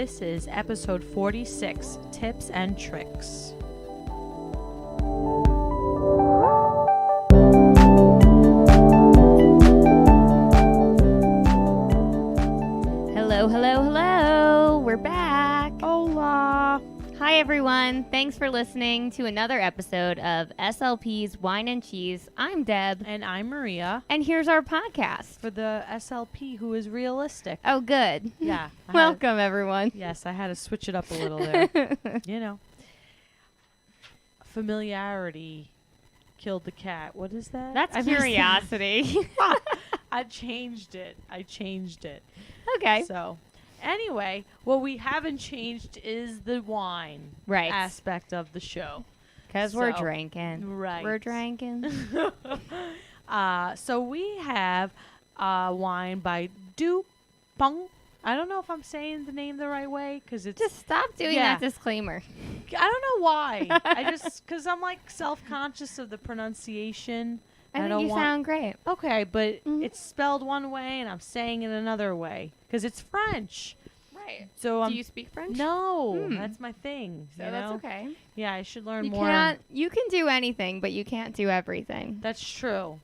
This is episode 46, Tips and Tricks. Hello. We're back. Hola. Hi, everyone. Thanks for listening to another episode of SLP's Wine and Cheese. I'm Deb. And I'm Maria. And here's our podcast. For the SLP who is realistic. Oh, good. Yeah. Welcome, everyone. Yes, I had to switch it up a little there. You know. Familiarity killed the cat. What is that? That's curiosity. I changed it. Okay. So, anyway, what we haven't changed is the wine Right. aspect of the show. Because we're So, drinking. Right. We're drinking. So we have wine by Dupont. I don't know if I'm saying the name the right way because it's. Just stop doing Yeah. that disclaimer. I don't know why. Because I'm like self-conscious of the pronunciation. I think don't you want. sound great. Okay, but Mhm. it's spelled one way and I'm saying it another way because it's French. Right. So Do you speak French? No, Hmm. that's my thing. So you that's know? okay. Yeah, I should learn You more. You can do anything, but you can't do everything. That's true.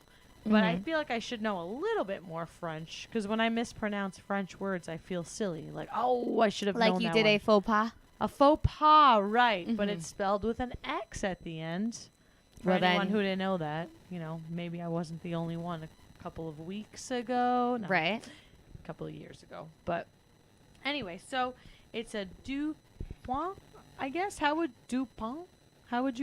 But I Mhm. feel like I should know a little bit more French because when I mispronounce French words, I feel silly. Like, oh, I should have known Like you that did one. a faux pas. A faux pas, right? But Mhm. it's spelled with an X at the end. For Well, anyone then- who didn't know that, maybe I wasn't the only one a couple of weeks ago. No, Right. a couple of years ago. But anyway, so it's a Dupont, I guess. How would you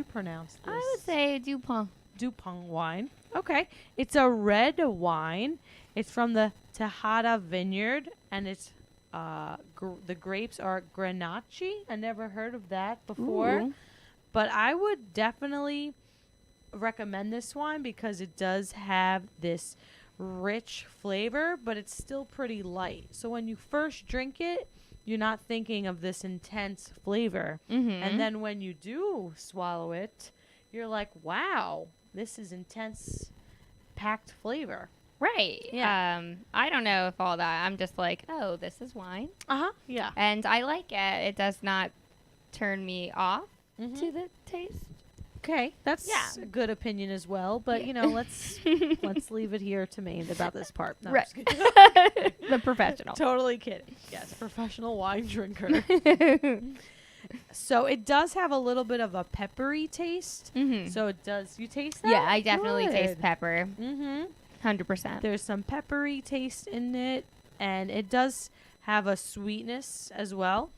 pronounce this? I would say DuPont. Dupont wine. Okay. It's a red wine. It's from the Tejada Vineyard, and it's the grapes are Grenache. I never heard of that before. Ooh. But I would definitely recommend this wine because it does have this rich flavor, but it's still pretty light. So when you first drink it, you're not thinking of this intense flavor. Mm-hmm. And then when you do swallow it, you're like, wow, this is intense, packed flavor. Right. Yeah. I don't know if all that. I'm just like, oh, this is wine, Uh-huh. Yeah. and I like it. It does not turn me off Mhm. to the taste. Okay. That's Yeah. a good opinion as well. But, Yeah. let's leave it here to me about this part. No, I'm Right. just kidding. The professional. Totally kidding. Yes, professional wine drinker. So it does have a little bit of a peppery taste. Mm-hmm. So it does. You taste that? Yeah, I definitely taste Good. pepper. Mm-hmm. 100%. There's some peppery taste in it, and it does have a sweetness as well.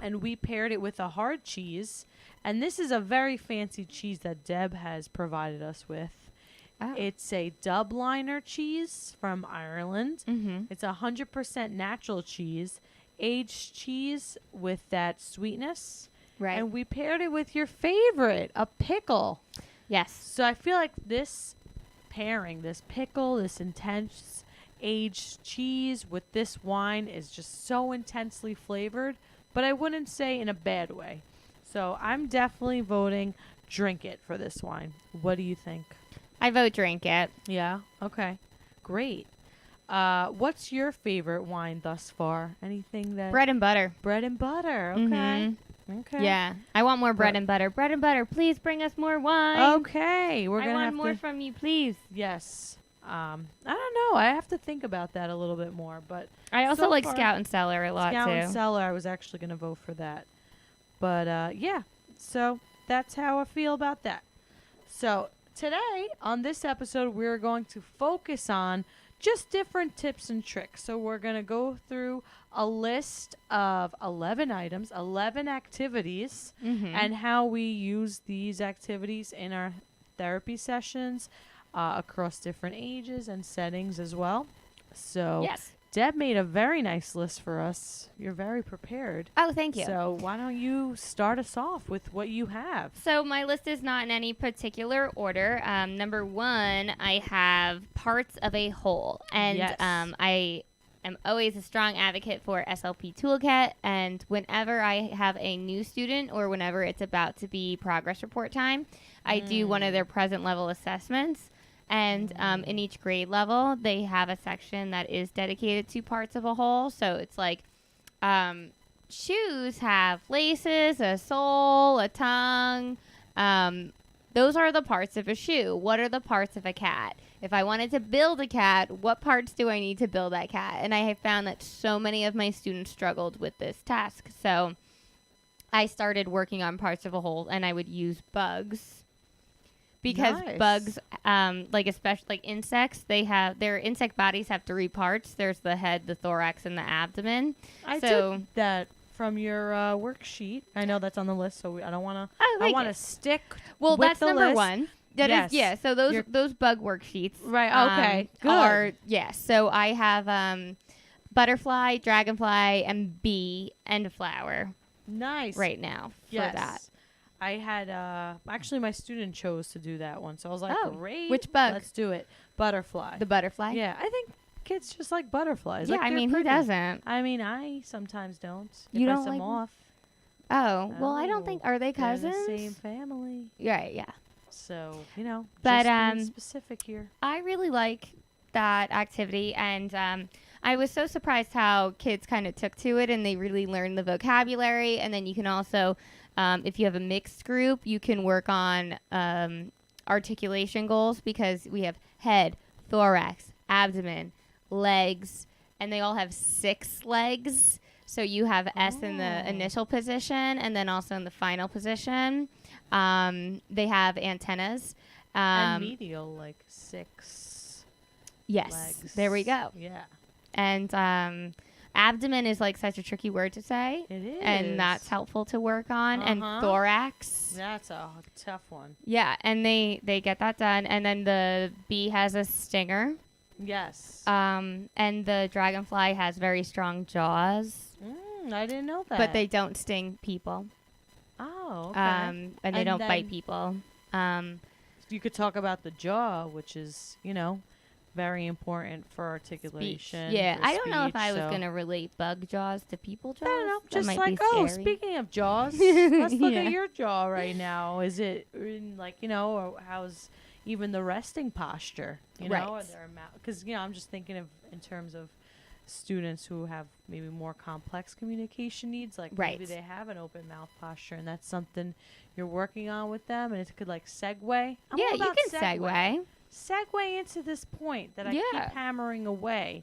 And we paired it with a hard cheese. And this is a very fancy cheese that Deb has provided us with. Oh. It's a Dubliner cheese from Ireland. Mm-hmm. It's 100% natural cheese, aged cheese with that sweetness. Right. And we paired it with your favorite, a pickle. Yes. So I feel like this pairing, this pickle, this intense aged cheese with this wine is just so intensely flavored, but I wouldn't say in a bad way. So I'm definitely voting drink it for this wine. What do you think? I vote drink it. Yeah. Okay. Great. What's your favorite wine thus far? Anything that Bread and butter. bread and butter. Okay. Mhm. Okay. Yeah. I want more bread But- and butter. Bread and butter. Please bring us more wine. Okay. We're I gonna want have more to. from you, please. Yes. I don't know. I have to think about that a little bit more. But I also So like far- Scout and Cellar a lot Scout too. and Cellar, I was actually gonna vote for that. But yeah. So that's how I feel about that. So today on this episode, we're going to focus on just different tips and tricks. So we're going to go through a list of 11 items, 11 activities, Mm-hmm. and how we use these activities in our therapy sessions across different ages and settings as well. So yes. Deb made a very nice list for us. You're very prepared. Oh, thank you. So why don't you start us off with what you have? So my list is not in any particular order. Number one, I have parts of a whole, and Yes. I am always a strong advocate for SLP Toolkit. And whenever I have a new student or whenever it's about to be progress report time, I do one of their present level assessments. And in each grade level, they have a section that is dedicated to parts of a whole. So it's like shoes have laces, a sole, a tongue. Those are the parts of a shoe. What are the parts of a cat? If I wanted to build a cat, what parts do I need to build that cat? And I have found that so many of my students struggled with this task. So I started working on parts of a whole, and I would use bugs. Because Nice. bugs, like especially like insects, they have their insect bodies have 3 parts. There's the head, the thorax, and the abdomen. I So- did that from your worksheet. I know that's on the list, so I don't want to. I I like want to it. stick. Well, with that's the number list. 1. That Yes. is, yeah. So You're- those bug worksheets, Right. Okay. Good. are So I have butterfly, dragonfly, and bee and flower Nice. right now for Yes. that. I had actually my student chose to do that one, so I was like, Oh, great. which bug? Let's do it. Butterfly. The butterfly. Yeah, I think kids just like butterflies. Yeah, Like, I they're mean, who pretty. doesn't? I mean, I sometimes don't. You if I don't see 'em like 'em? off. Oh, well, I Oh, don't think are they They're cousins? in the same family. Right. Yeah. So But, just being specific here. I really like that activity, and I was so surprised how kids kind of took to it and they really learned the vocabulary. And then you can also, if you have a mixed group, you can work on articulation goals because we have head, thorax, abdomen, legs, and they all have 6 legs. So you have S in the Oh. initial position and then also in the final position. They have antennas. And medial, like 6 Yes. legs. There we go. Yeah, And abdomen is like such a tricky word to say. it is. And that's helpful to work on. And Uh-huh. thorax. That's a tough one. Yeah. And they get that done. And then the bee has a stinger. Yes. And the dragonfly has very strong jaws. I didn't know that. But they don't sting people. Oh, okay. And they And don't bite then- people. You could talk about the jaw, which is, very important for articulation. Yeah, for I don't know if I was speech, so- going to relate bug jaws to people jaws. I don't know. That Just might like, be scary. speaking of jaws, let's look Yeah. at your jaw right now. Is it in, or how's even the resting posture? Right. Because I'm just thinking of in terms of students who have maybe more complex communication needs, like maybe Right. they have an open mouth posture, and that's something you're working on with them, and it could segue. I'm Yeah, all you about can segue. segue into this point that I Yeah. keep hammering away.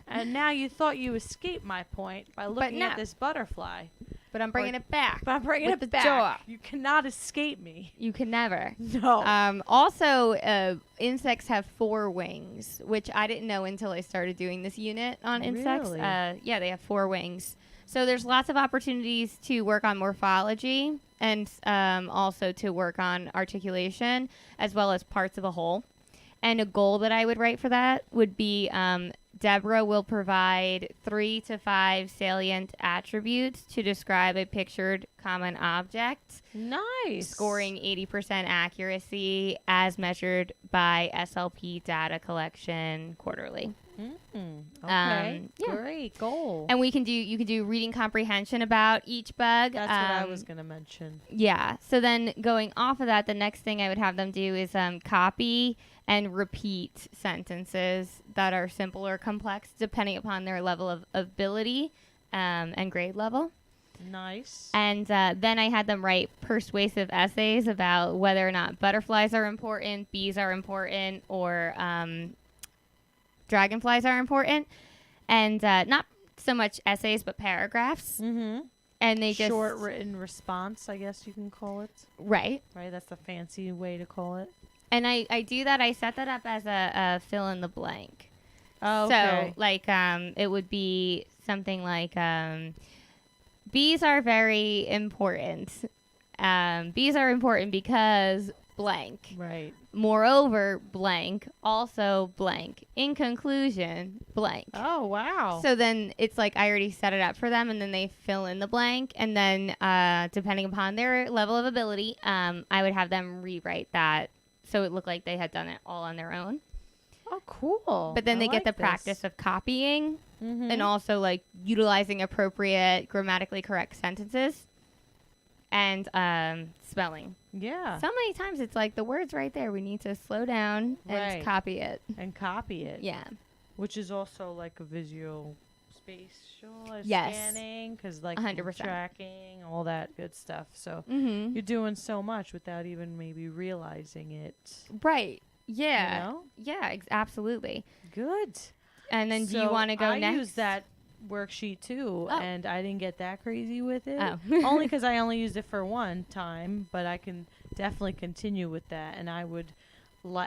And now you thought you escaped my point by looking no. at this butterfly. But I'm bringing it back. But I'm bringing With it the back. jaw. You cannot escape me. You can never. No. Also, insects have 4 wings, which I didn't know until I started doing this unit on insects. Really? Yeah, they have 4 wings. So there's lots of opportunities to work on morphology and also to work on articulation as well as parts of a whole. And a goal that I would write for that would be Deborah will provide 3 to 5 salient attributes to describe a pictured common object, Nice. scoring 80% accuracy as measured by SLP data collection quarterly. Okay. yeah. Great goal. And you can do reading comprehension about each bug. That's what I was going to mention. Yeah. So then going off of that, the next thing I would have them do is copy and repeat sentences that are simple or complex depending upon their level of ability and grade level. Nice. And then I had them write persuasive essays about whether or not butterflies are important, bees are important, or dragonflies are important. And not so much essays, but paragraphs. Mm-hmm. And they just... Short written response, I guess you can call it. Right. Right? That's the fancy way to call it. And I do that. I set that up as a fill in the blank. Oh, okay. So, it would be something like, bees are very important. Bees are important because blank. Right. Moreover, blank. Also blank. In conclusion, blank. Oh, wow. So then it's like I already set it up for them, and then they fill in the blank. And then, depending upon their level of ability, I would have them rewrite that so it looked like they had done it all on their own. Oh, cool. But then I they get like the practice of copying Mm-hmm. and also like utilizing appropriate grammatically correct sentences and spelling. Yeah. So many times it's like the word's right there. We need to slow down and Right. copy it. And copy it. Yeah. Which is also like a visual spatial Yes. scanning, because like 100%. tracking, all that good stuff. So Mm-hmm. you're doing so much without even maybe realizing it. Right. Yeah. You know? Yeah, absolutely. Good. And then do you So want to go I next? used that worksheet too, Oh. and I didn't get that crazy with it. Oh. Only because I only used it for one time, but I can definitely continue with that. And I would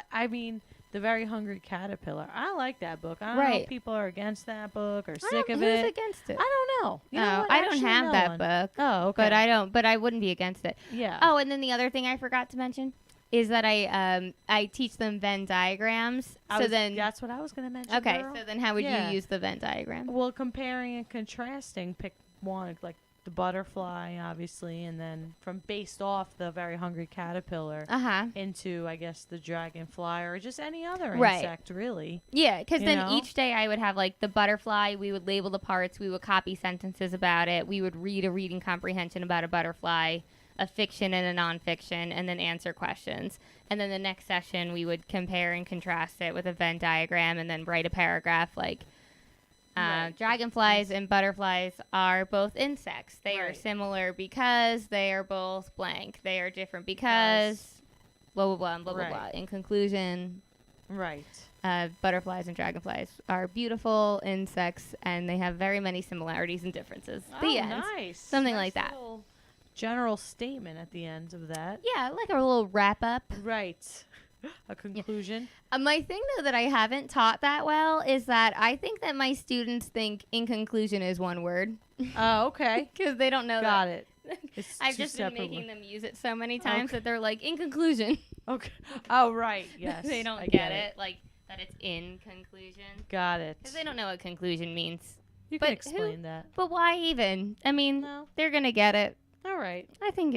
I mean, The Very Hungry Caterpillar. I like that book. I don't know Right. if people are against that book or I sick don't- of who's it. against it? I don't know. You know No, what? I don't Actually, have no that one. book. Oh, okay. But I don't. But I wouldn't be against it. Yeah. Oh, and then the other thing I forgot to mention is that I teach them Venn diagrams. That's what I was going to mention. Okay, girl. so then how would Yeah. you use the Venn diagram? Well, comparing and contrasting, pick one, like the butterfly, obviously, and then based off the Very Hungry Caterpillar Uh-huh. into, I guess, the dragonfly or just any other Right. insect, really. Yeah, because You then know? each day I would have like the butterfly. We would label the parts. We would copy sentences about it. We would read a reading comprehension about a butterfly, a fiction and a nonfiction, and then answer questions. And then the next session we would compare and contrast it with a Venn diagram, and then write a paragraph like. Right. Dragonflies and butterflies are both insects. They are Right. similar because they are both blank. They are different because blah, blah, blah, and blah, blah, Right. blah. In conclusion, Right. butterflies and dragonflies are beautiful insects, and they have very many similarities and differences. The end. Nice. Something like that. Little general statement at the end of that. Yeah, like a little wrap up. Right. A conclusion. My thing, though, that I haven't taught that well is that I think that my students think in conclusion is one word. Oh, okay. Because they don't know Got that. it. It's I've two just been separate making words. them use it so many times Okay. that they're like, in conclusion. Okay. Oh, right. Yes. They don't I get it. Like, that it's in conclusion. Got it. Because they don't know what conclusion means. You but can who- explain that. But why even? I mean, No. they're going to get it. All right. I think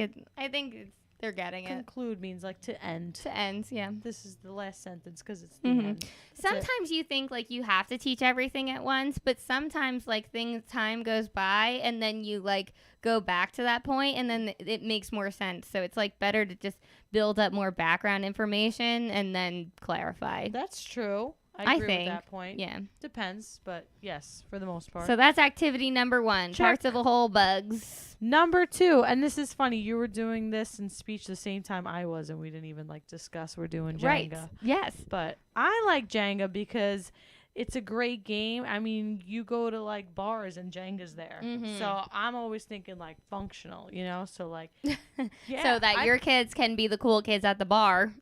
they're getting it. Conclude means like to end. To end, yeah. This is the last sentence because it's the Mhm. end. That's it. Sometimes you think like you have to teach everything at once, but sometimes like time goes by and then you like go back to that point and then it makes more sense. So it's like better to just build up more background information and then clarify. That's true. I I agree think, with that point. Yeah. Depends, but yes, for the most part. So that's activity number 1. Check. Parts of a whole bugs. Number 2, and this is funny, you were doing this in speech the same time I was, and we didn't even like discuss we're doing Jenga. Right. Yes. But I like Jenga because it's a great game. I mean, you go to like bars and Jenga's there. Mhm. So I'm always thinking like functional, you know? So like yeah, So that your kids can be the cool kids at the bar.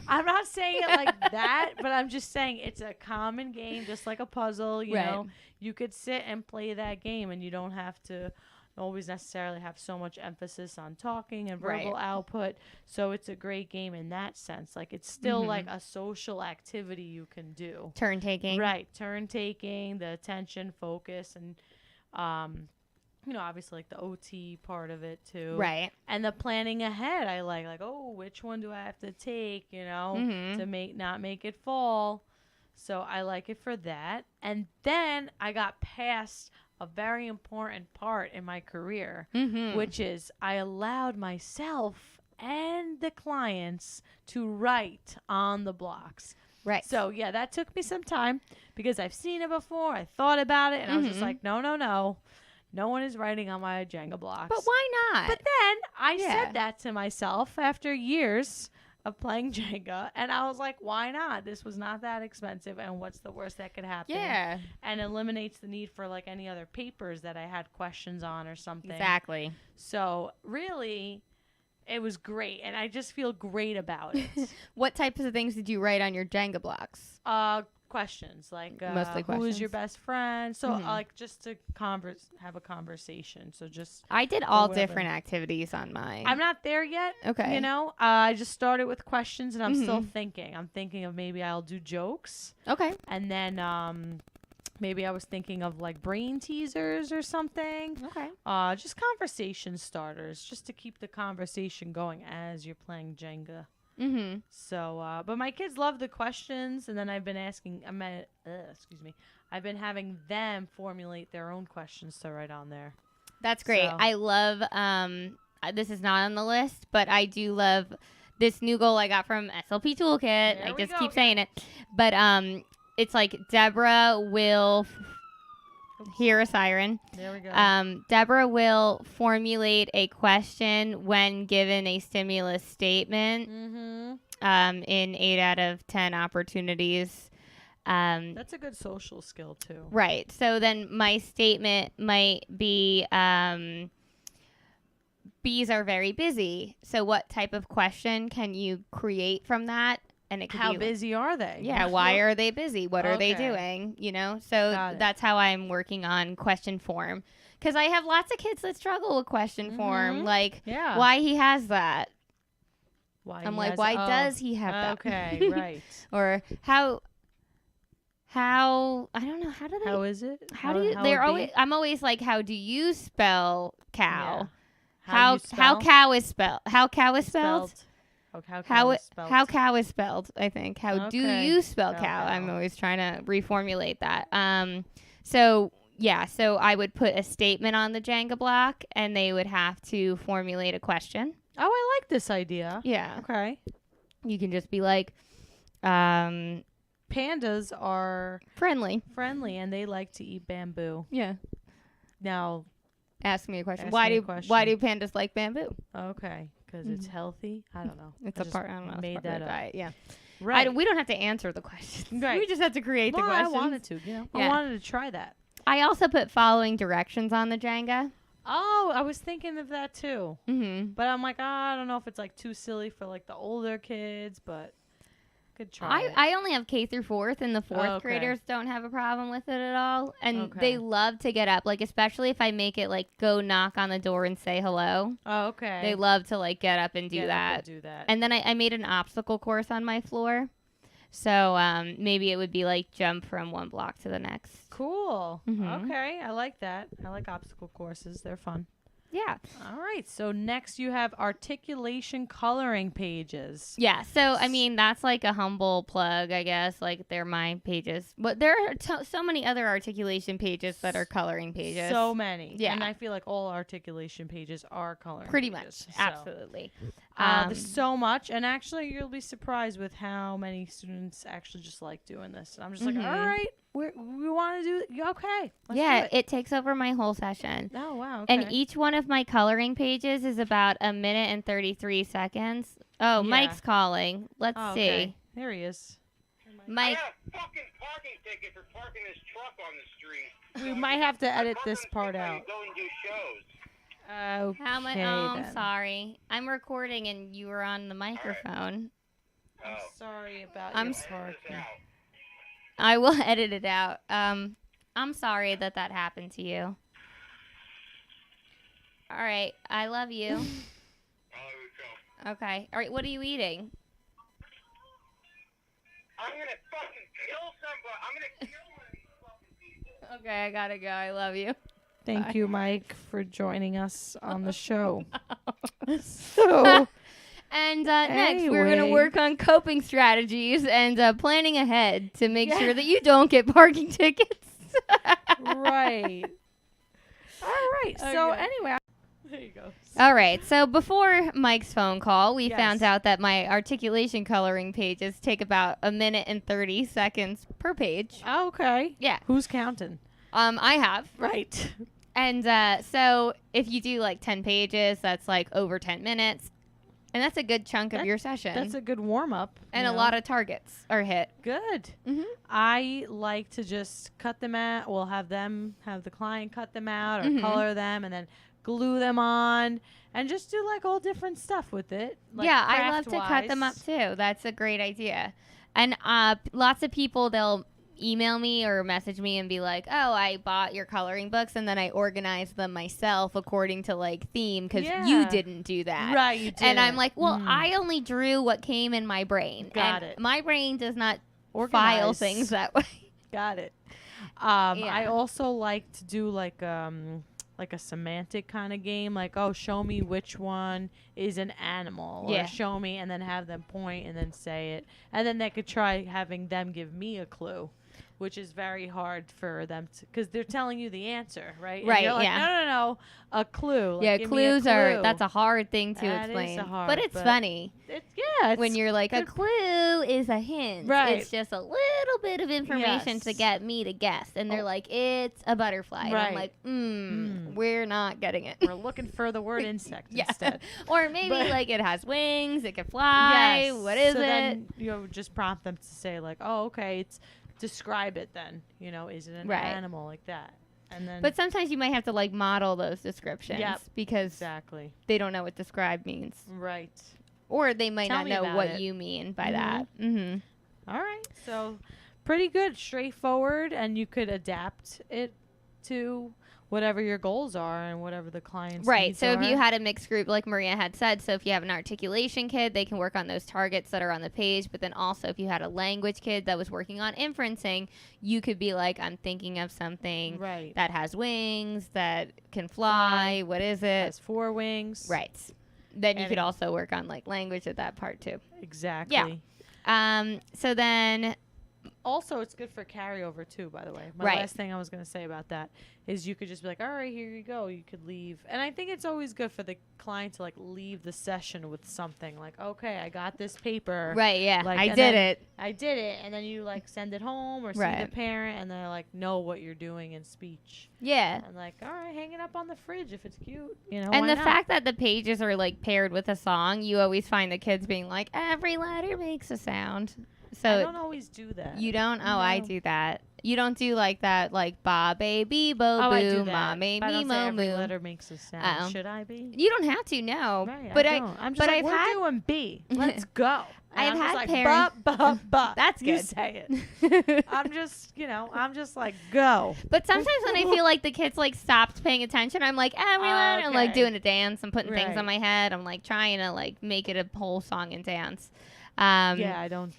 I'm not saying it like that, but I'm just saying it's a common game, just like a puzzle, you Right. know. You could sit and play that game and you don't have to always necessarily have so much emphasis on talking and verbal Right. output. So it's a great game in that sense. Like it's still Mhm. like a social activity you can do. Turn taking. Right. Turn taking, the attention, focus, and you know, obviously like the OT part of it too. Right. And the planning ahead, I like, oh, which one do I have to take, you know, Mhm. to not make it fall. So I like it for that. And then I got past a very important part in my career, Mhm. which is I allowed myself and the clients to write on the blocks. Right. So yeah, that took me some time because I've seen it before. I thought about it and I was just Mhm. like, no. No one is writing on my Jenga blocks. But why not? But then I Yeah. said that to myself after years of playing Jenga, and I was like, why not? This was not that expensive, and what's the worst that could happen? yeah. And eliminates the need for like any other papers that I had questions on or something. Exactly. So really, it was great, and I just feel great about it. What types of things did you write on your Jenga blocks? Questions like Mostly who is your questions. best friend? So Mhm. like just to have a conversation. So just I did all whatever. different activities on mine. I'm not there yet. Okay. You know, I just started with questions and I'm still Mhm. thinking. I'm thinking of maybe I'll do jokes. Okay. And then maybe I was thinking of like brain teasers or something. Okay. Just conversation starters, just to keep the conversation going as you're playing Jenga. Mm-hmm. So, but my kids love the questions, and then I've been I've been having them formulate their own questions to write on there. That's great. So- I love. This is not on the list, but I do love this new goal I got from SLP Toolkit. There I we just go keep again. saying it, but it's like Deborah will hear a siren. There we go. Deborah will formulate a question when given a stimulus statement Mm-hmm. in 8 out of 10 opportunities. That's a good social skill too. Right. So then my statement might be bees are very busy. So what type of question can you create from that? And it could How be busy are they? yeah, why are they busy? What are they Okay. doing? You know? So Got it. that's how I'm working on question form. Because I have lots of kids that struggle with question form. Mhm. like Yeah. why he has that. Why I'm he like, has- why oh, does he have that? Okay, right. Or how I don't know, how do they How is it? how do you how they're it be? always I'm always like, how do you spell cow? Yeah. How you spell? cow is spelled? How cow is spelled? Oh, how How cow it, is spelled? how cow is spelled, I think. How do Okay. you spell Spell cow? I'm cow. always trying to reformulate that. So yeah, so I would put a statement on the Jenga block and they would have to formulate a question. Oh, I like this idea. Yeah. Okay. You can just be like, Pandas are friendly. friendly and they like to eat bamboo. Yeah. Now, Ask me a question. Ask Why me a do question. why do pandas like bamboo? okay, because it's healthy. I don't know. It's I a just part. I don't know. It's Made part of that the up. diet. Yeah. Right. We don't have to answer the questions. Right. We just have to create the Well, I questions. wanted to. You know, I Yeah. wanted to try that. I also put following directions on the Jenga. Oh, I was thinking of that too. Mm-hmm. But I'm like, I don't know if it's like too silly for like the older kids, but could try it. I only have K through 4th, and the 4th Oh, okay. graders don't have a problem with it at all. And Okay. they love to get up, like, especially if I make it, like, go knock on the door and say hello. Oh, okay. They love to, like, get up and do Get up that. and do that. And then I made an obstacle course on my floor. So maybe it would be, like, jump from one block to the next. Cool. Mhm. Okay, I like that. I like obstacle courses. They're fun. Yeah. All right. So next you have articulation coloring pages. Yeah. So, I mean, that's, like, a humble plug, I guess. Like, they're my pages. But there are so many other articulation pages that are coloring pages. So many. Yeah. And I feel like all articulation pages are coloring Pretty much. pages. So, Absolutely. there's so much. And actually, you'll be surprised with how many students actually just like doing this. And I'm just Mhm. like, all right, we want to do it. Okay. Let's Yeah, do it. it takes over my whole session. Oh, wow. Okay. And each one of my coloring pages is about 1 minute and 33 seconds. Oh, Yeah. Mike's calling. Let's Oh, see. okay. There he is. Mike, I got a fucking parking ticket for parking this truck on the street. We might have to My edit parking this part ticket, out. I Go and do shows. Okay. how much? Oh, I'm then. sorry. I'm recording and you were on the microphone. I'm Oh. sorry about I'm your s- Edit this parking. out. I will edit it out. I'm sorry that happened to you. All right. I love you. Oh, there we go. Okay. All right. What are you eating? I'm gonna fucking kill somebody. I'm gonna kill one of these fucking people. Okay. I got to go. I love you. Thank Bye. you, Mike, for joining us on the show. So, And next, we're going to Anyway. work on coping strategies and planning ahead to make Yeah. sure that you don't get parking tickets. right. All right. So, Okay. anyway. There you go. All right. So before Mike's phone call, we Yes. found out that my articulation coloring pages take about 1 minute and 30 seconds per page. Okay. Yeah. Who's counting? I have. Right. And so if you do like 10 pages, that's like over 10 minutes. And that's a good chunk of That- your session. That's a good warm up. and a lot of targets are hit. Good. Mm-hmm. I like to just cut them out. We'll have the client cut them out or Mhm. color them and then glue them on and just do like all different stuff with it. Like yeah, I love to cut them up craft-wise. too. That's a great idea. And lots of people, they'll email me or message me and be like, oh, I bought your coloring books and then I organized them myself according to like theme because you Yeah. didn't do that. Right, you did. And I'm like, well, Mm. I only drew what came in my brain. Got and it. My brain does not file Organize. things that way. Got it. Yeah. I also like to do like a semantic kind of game, like, oh, show me which one is an animal, or Yeah. show me, and then have them point and then say it, and then they could try having them give me a clue, which is very hard for them to, because they're telling you the answer, right? And Right, you're like, yeah. no, a clue. Like, Yeah, give me a clues are clue. that's a hard thing to That is explain. hard, but it's but- funny. It's Yeah. when you're like, a good- clue is a hint. Right. It's just a little bit of information to Yes. get me to guess. And they're Oh. like, it's a butterfly. And I'm Right. like, Mm. we're not getting it. We're looking for the word insect Yeah. instead. Or maybe But- like it has wings, it can fly. Yes. What is so it? Then, just prompt them to say like, oh, okay, it's describe it then. Is it an Right. animal like that? And then But sometimes you might have to like model those descriptions Yep. because exactly. they don't know what describe means. Right. Or they might Tell not me know about what it. you mean by Mhm. that. Mm-hmm. All right. So pretty good, straightforward, and you could adapt it to whatever your goals are and whatever the client's Right. needs So if you are. had a mixed group, like Maria had said, so if you have an articulation kid, they can work on those targets that are on the page. But then also, if you had a language kid that was working on inferencing, you could be like, I'm thinking of something right. that has wings, that can fly. What is it? has 4 wings. Right. Then you And could it- also work on like language at that part too. Exactly. So then, Also, it's good for carryover too, by the way. My Right. last thing I was going to say about that is you could just be like, all right, here you go. You could leave. And I think it's always good for the client to like leave the session with something like, okay, I got this paper. right? Yeah, Like, I and did then- it. I did it. And then you like send it home or see Right. the parent and they're like, know what you're doing in speech. Yeah. And like, all right, hang it up on the fridge if it's cute. And why the not? fact that the pages are like paired with a song, you always find the kids being like, every letter makes a sound. I So don't always do that. you don't? Oh, I No. do that. You don't do like that, like ba baby bo Oh, I do boo, that. ma But I baby don't say mo every moo. letter makes a sound. Uh-oh. Should I be? You don't have to, no. Right, But I don't. I'm just but like, I've we're had- doing B. Let's go. And I've I'm just had like, parents- But. That's You good. say it. I'm just like, go. But sometimes when I feel like the kids like stopped paying attention, I'm like, every letter. I'm like Okay. doing a dance. I'm putting things Right. on my head. I'm like trying to like make it a whole song and dance. Yeah, I don't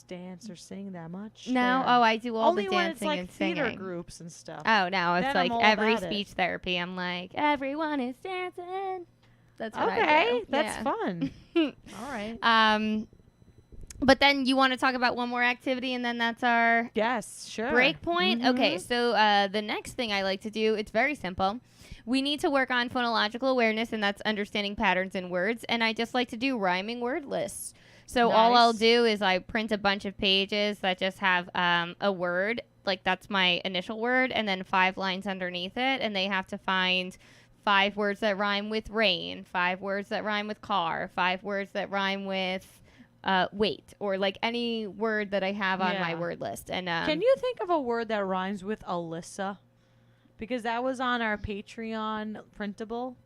dance or sing that much. No, there. oh, I do all Only the when it's dancing like and theater singing. groups and stuff. Oh no, it's Then like I'm all every about it. speech therapy. I'm like, everyone is dancing. That's what I Okay, do. that's Yeah. fun. All right. But then you want to talk about one more activity, and then that's our Yes, sure. break point. Okay, Mhm. so the next thing I like to do, it's very simple. We need to work on phonological awareness, and that's understanding patterns in words. And I just like to do rhyming word lists. So all I'll Nice. do is I print a bunch of pages that just have a word, like that's my initial word, and then 5 lines underneath it, and they have to find 5 words that rhyme with rain, 5 words that rhyme with car, 5 words that rhyme with wait, or like any word that I have on my Yeah. word list. And Can you think of a word that rhymes with Alyssa? Because that was on our Patreon printable,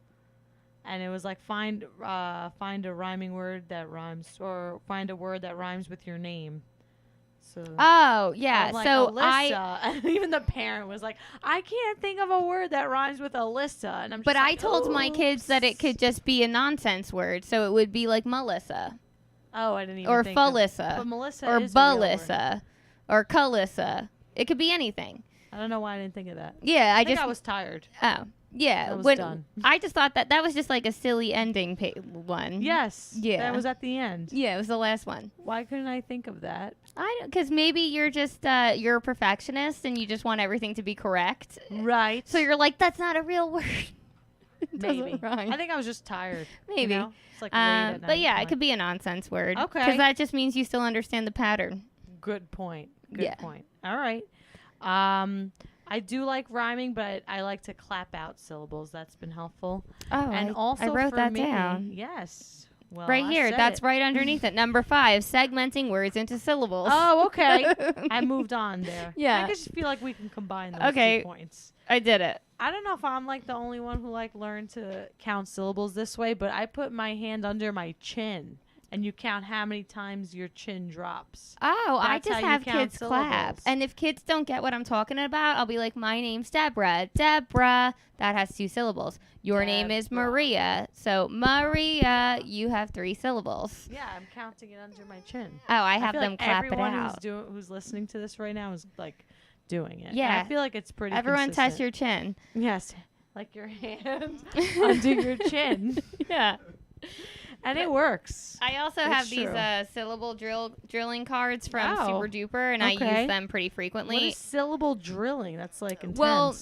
and it was like find a rhyming word that rhymes, or find a word that rhymes with your name. So. Oh yeah, I'm like, so Alyssa, and even the parent was like, I can't think of a word that rhymes with Alyssa, and I'm. But just I like, told my kids that it "Oops." could just be a nonsense word, so it would be like Melissa Oh, I didn't even. or think of- Felissa But Melissa or is a real word. Balissa or Calissa. It could be anything. I don't know why I didn't think of that. Yeah, I I think just I was tired. oh yeah. I was when done. I just thought that was just like a silly ending one. Yes. Yeah. That was at the end. Yeah, it was the last one. Why couldn't I think of that? Because maybe you're just you're a perfectionist and you just want everything to be correct. Right. So you're like, that's not a real word. It doesn't Maybe. rhyme. I think I was just tired. Maybe. You know? It's like late at But night, yeah, I'm it like, could be a nonsense word. Okay. Because that just means you still understand the pattern. Good point. Good Yeah. point. All right. I do like rhyming, but I like to clap out syllables. That's been helpful. Oh, And also I wrote for that me, down. Yes. Well, Right I here. said That's it. right underneath it. Number 5, segmenting words into syllables. Oh, okay. I moved on there. Yeah. I just feel like we can combine those Okay. 2 points. I did it. I don't know if I'm like the only one who like learned to count syllables this way, but I put my hand under my chin and you count how many times your chin drops. Oh, I That's just how you have count kids clap. syllables. And if kids don't get what I'm talking about, I'll be like, my name's Deborah. Deborah. That has 2 syllables. Your name is Deborah. Maria. So, Maria, you have 3 syllables. Yeah, I'm counting it under my chin. Oh, I have feel them like clap it everyone out. who's listening to this right now is like doing it. And Yeah. I feel like it's pretty Everyone touch consistent. your chin. Yes. Like your hand under your chin. Yeah. And it works. I also It's have these true. syllable drilling cards from Oh, Super Duper, and I okay. use them pretty What frequently. is syllable drilling? That's like intense. Well,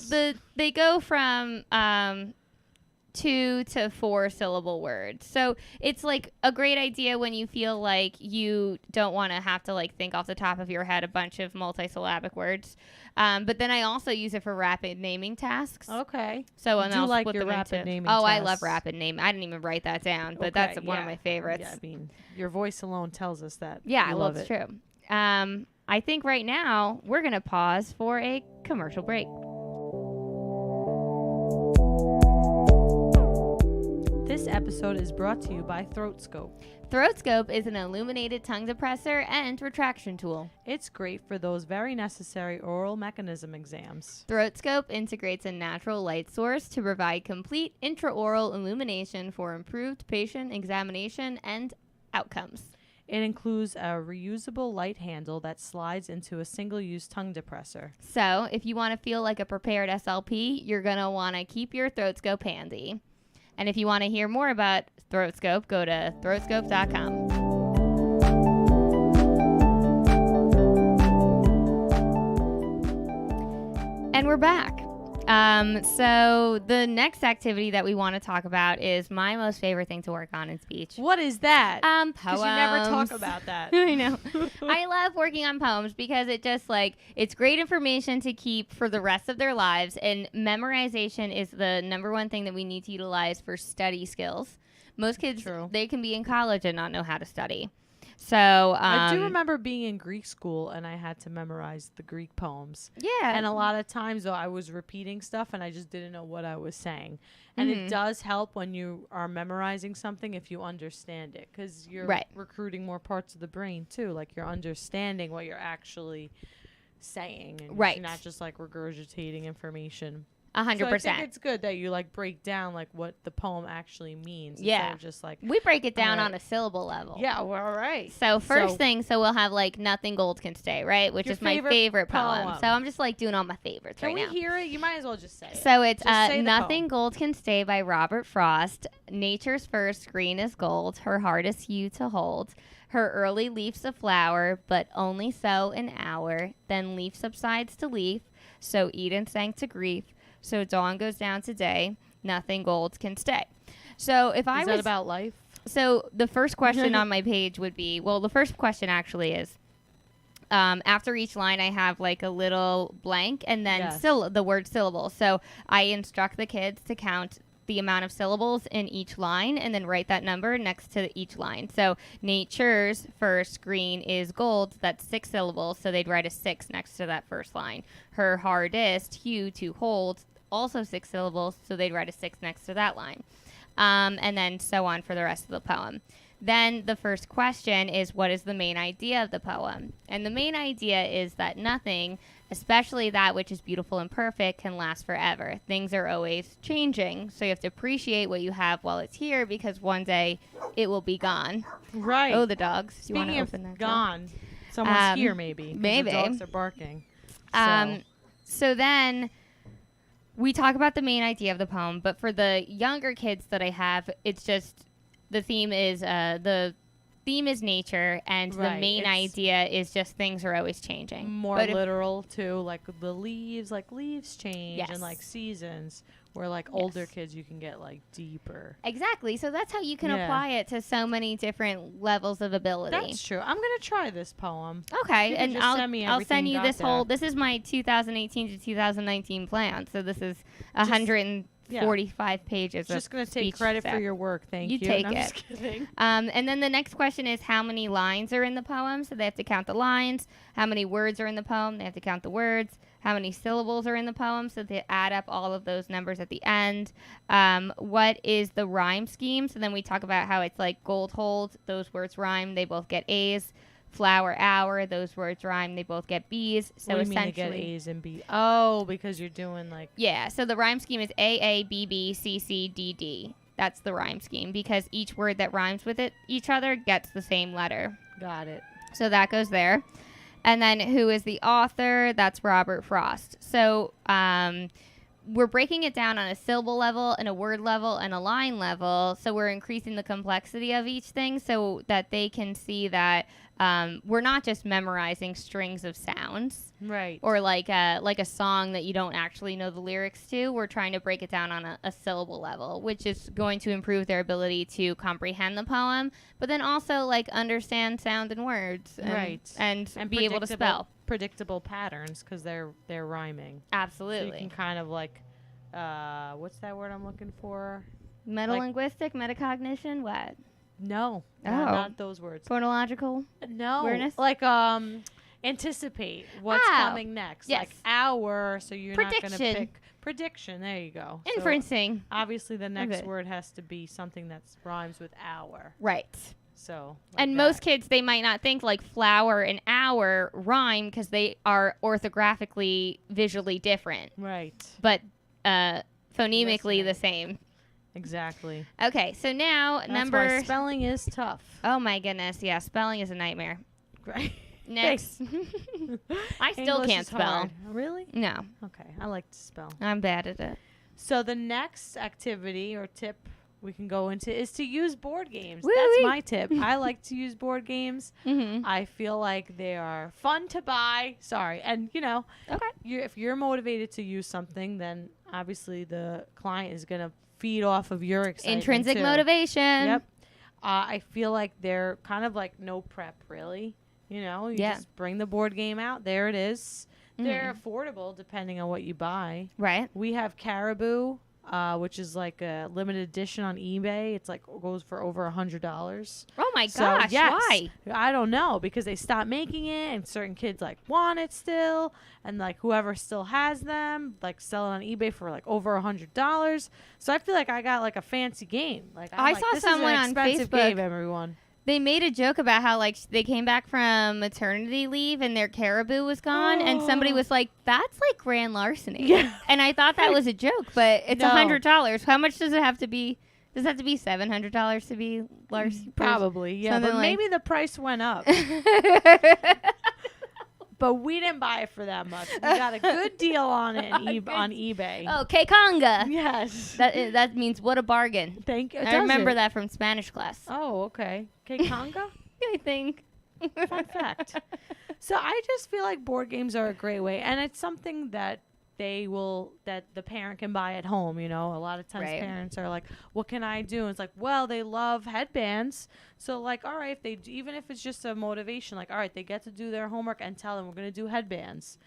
they go from 2 to 4 syllable words. So it's like a great idea when you feel like you don't want to have to like think off the top of your head a bunch of multisyllabic words. But then I also use it for rapid naming tasks. Okay. So I and do I'll like split your them rapid into, naming Oh, I love tasks. rapid name. I didn't even write that down, but Okay, that's one of yeah. my favorites. Yeah, I mean, your voice alone tells us that. Yeah, you well, love it's it. true. I think right now we're going to pause for a commercial break. This episode is brought to you by ThroatScope. ThroatScope is an illuminated tongue depressor and retraction tool. It's great for those very necessary oral mechanism exams. ThroatScope integrates a natural light source to provide complete intraoral illumination for improved patient examination and outcomes. It includes a reusable light handle that slides into a single-use tongue depressor. So, if you want to feel like a prepared SLP, you're going to want to keep your ThroatScope handy. And if you want to hear more about ThroatScope, go to throatscope.com. And we're back. So the next activity that we want to talk about is my most favorite thing to work on in speech. What is that? Poems. Because you never talk about that. I know. I love working on poems because it just it's great information to keep for the rest of their lives, and memorization is the number one thing that we need to utilize for study skills. Most kids, True. they can be in college and not know how to study. So I do remember being in Greek school and I had to memorize the Greek poems. Yeah. And a lot of times, though, I was repeating stuff and I just didn't know what I was saying. And Mhm. it does help when you are memorizing something if you understand it, because you're Right. recruiting more parts of the brain, too. Like, you're understanding what you're actually saying. And Right. You're not just, like, regurgitating information. 100%. So I think it's good that you, like, break down, like, what the poem actually means. Yeah. Instead of just, like, We break it down Alright. on a syllable level. yeah, well, all right. So first So- thing, we'll have Nothing Gold Can Stay, right? Which Your is my favorite favorite poem. poem. So I'm just doing all my favorites Can right we now. hear it? You might as well just say it. So it's Just say the Nothing poem. Gold Can Stay by Robert Frost. Nature's first green is gold, her hardest hue to hold. Her early leaf's a flower, but only so an hour. Then leaf subsides to leaf, so Eden sank to grief. So dawn goes down to day, nothing gold can stay. So if I Is was that about life? So the first question on my page would be, well, the first question actually is, after each line I have a little blank and then Yes. the word syllable. So I instruct the kids to count the amount of syllables in each line and then write that number next to each line. So nature's first green is gold. That's 6 syllables. So they'd write a 6 next to that first line. Her hardest hue to hold, also 6 syllables. So they'd write a 6 next to that line. And then so on for the rest of the poem. Then the first question is, what is the main idea of the poem? And the main idea is that nothing, especially that which is beautiful and perfect, can last forever. Things are always changing, so you have to appreciate what you have while it's here, because one day it will be gone. Right. Oh, the dogs. You want Speaking to of open that door? gone, someone's here maybe. 'cause maybe. The dogs are barking. So then we talk about the main idea of the poem, but for the younger kids that I have, it's just the theme is nature, and the Right, main it's- idea is just things are always changing. More But if- literal too, like the leaves, change, Yes. and seasons. Where older Yes. kids, you can get deeper. Exactly. So that's how you can Yeah. apply it to so many different levels of ability. That's true. I'm gonna try this poem. Okay, You can and just I'll send me I'll everything send you you got this whole. there. This is my 2018 to 2019 plan. So this is 145 pages. Just of gonna take speech credit stuff. for your work. Thank you. You take No, I'm it. just kidding. And then the next question is, how many lines are in the poem? So they have to count the lines. How many words are in the poem? They have to count the words. How many syllables are in the poem? So they add up all of those numbers at the end. What is the rhyme scheme? So then we talk about how it's gold hold. Those words rhyme. They both get A's. Flower hour. Those words rhyme. They both get B's. So what do you mean to essentially, get A's and B's? Oh, because you're doing yeah. So the rhyme scheme is A A B B C C D D. That's the rhyme scheme, because each word that rhymes with each other gets the same letter. got it. So that goes there. And then who is the author? That's Robert Frost. So we're breaking it down on a syllable level and a word level and a line level. So we're increasing the complexity of each thing so that they can see that we're not just memorizing strings of sounds Right. or like a song that you don't actually know the lyrics to. We're trying to break it down on a syllable level, which is going to improve their ability to comprehend the poem, but then also like understand sound and words, and be able to spell. Predictable patterns because they're rhyming. So Absolutely. you can kind of like, what's that word I'm looking for? Metalinguistic, metacognition, what? No, Oh. not those words. Phonological No, awareness? like anticipate what's Oh, coming next. yes. Like hour, so you're not Prediction. gonna pick prediction. There you go. So inferencing. obviously, the next Okay. word has to be something that rhymes with hour. Right. So And like most that. kids, they might not think like flower and hour rhyme because they are orthographically visually different, Right. but phonemically Listening. the same. Exactly. Okay, so now That's number. why spelling is tough. Oh my goodness, yeah, spelling is a nightmare. Right. Next, I still English can't is spell. hard. Really? No, Okay. I like to spell. I'm bad at it. So the next activity or tip we can go into is to use board games. Woo-wee. That's my tip. I like to use board games. Mm-hmm. I feel like they are fun to buy. Sorry. And, Okay. if you're motivated to use something, then obviously the client is going to feed off of your excitement. Intrinsic too. motivation. Yep. I feel like they're kind of like no prep, really. You Yeah. just bring the board game out. There it is. They're Mhm. affordable depending on what you buy. Right. We have Caribou, which is like a limited edition on eBay. It's like goes for over $100. Oh my So, gosh, yes. why? I don't know, because they stopped making it and certain kids like want it still, and like whoever still has them like sell it on eBay for like over $100. So I feel like I got like a fancy game. Like I like, saw this someone is an on expensive Facebook- game, everyone. They made a joke about how like they came back from maternity leave and their Caribou was gone, and somebody was like, "That's like grand larceny." Yeah. And I thought that was a joke, but it's No. $100. How much does it have to be? Does it have to be $700 to be larceny? Probably, yeah. something But like- maybe the price went up. But we didn't buy it for that much. We got a good deal on it on eBay. Oh, Kekonga. Yes. That means what a bargain. Thank you. I remember that from Spanish class. Oh, okay. Kekonga? I think. Fun fact. So I just feel like board games are a great way, and it's something that that the parent can buy at home. A lot of times Right. parents are like, what can I do? And it's like, well, they love headbands. So like, all right, even if it's just a motivation, like, all right, they get to do their homework and tell them we're going to do headbands.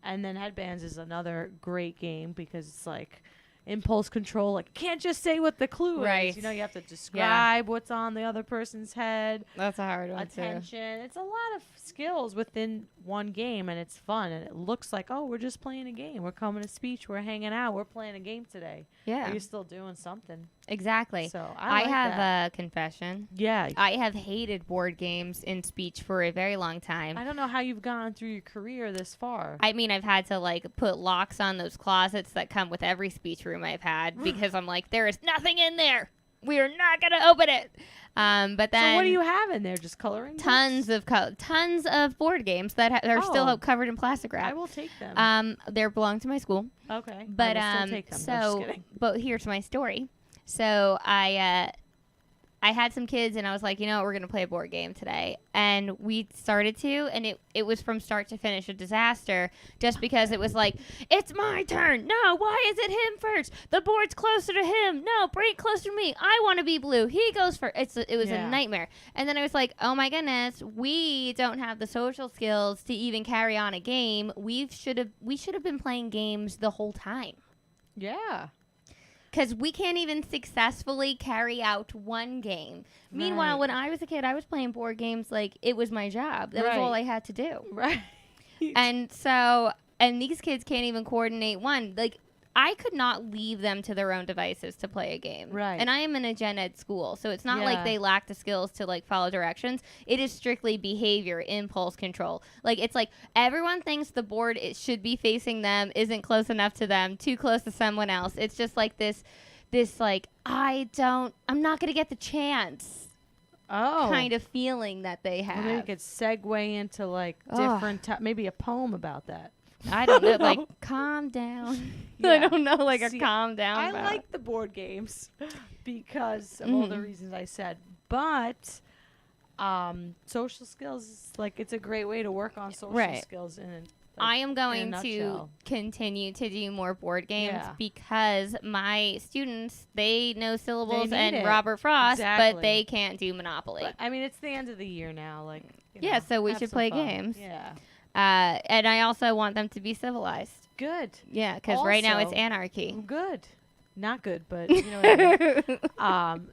And then headbands is another great game because it's like impulse control. Like, you can't just say what the clue Right. is. You have to describe what's on the other person's head. That's a hard one Attention. It's a lot of skills within one game, and it's fun. And it looks like, oh, we're just playing a game. We're coming to speech. We're hanging out. We're playing a game today. Yeah, You're still doing something. exactly. So I like have that. a confession. Yeah. I have hated board games in speech for a very long time. I don't know how you've gone through your career this far. I mean, I've had to like put locks on those closets that come with every speech room I've had because I'm like, there is nothing in there. We are not going to open it. But then So what do you have in there? Just coloring books? tons of board games that are still Oh. covered in plastic I wrap. will take them. They belong to my school. Okay. But I will still take them. No, just kidding. but here's my story. So I had some kids and I was like, we're gonna play a board game today, and we started to, and it was from start to finish a disaster, just because it was like, it's my turn. No, why is it him first? The board's closer to him. No, bring it closer to me. I want to be blue. He goes first. It was Yeah. a nightmare. And then I was like, oh my goodness, we don't have the social skills to even carry on a game. We should have been playing games the whole time. Yeah. Because we can't even successfully carry out one game. Meanwhile, Right. when I was a kid, I was playing board games like it was my job. That was all Right. I had to do. Right. And these kids can't even coordinate one. Like, I could not leave them to their own devices to play a game. Right. And I am in a gen ed school, so it's not Yeah. like they lack the skills to like follow directions. It is strictly behavior, impulse control. Like, it's like everyone thinks the board it should be facing them, isn't close enough to them, too close to someone else. It's just like this like I'm not gonna get the chance Oh. kind of feeling that they have. Well, maybe we could segue into like Ugh. different, maybe a poem about that. I don't know, like calm down. I Yeah. don't know, like See, a calm down. I about. like the board games because of all the reasons I said, but Social skills is like it's a great way to work on social Right. skills and I am going to nutshell. continue to do more board games Yeah. because my students, they know syllables need and it. Robert Frost, Exactly. but they can't do Monopoly. But, I mean, it's the end of the year now. Like, Yeah, so we have should some play fun. games. Yeah. And I also want them to be civilized. Good. Yeah, because right now it's Also- anarchy. Good. Not good, but you know what I mean.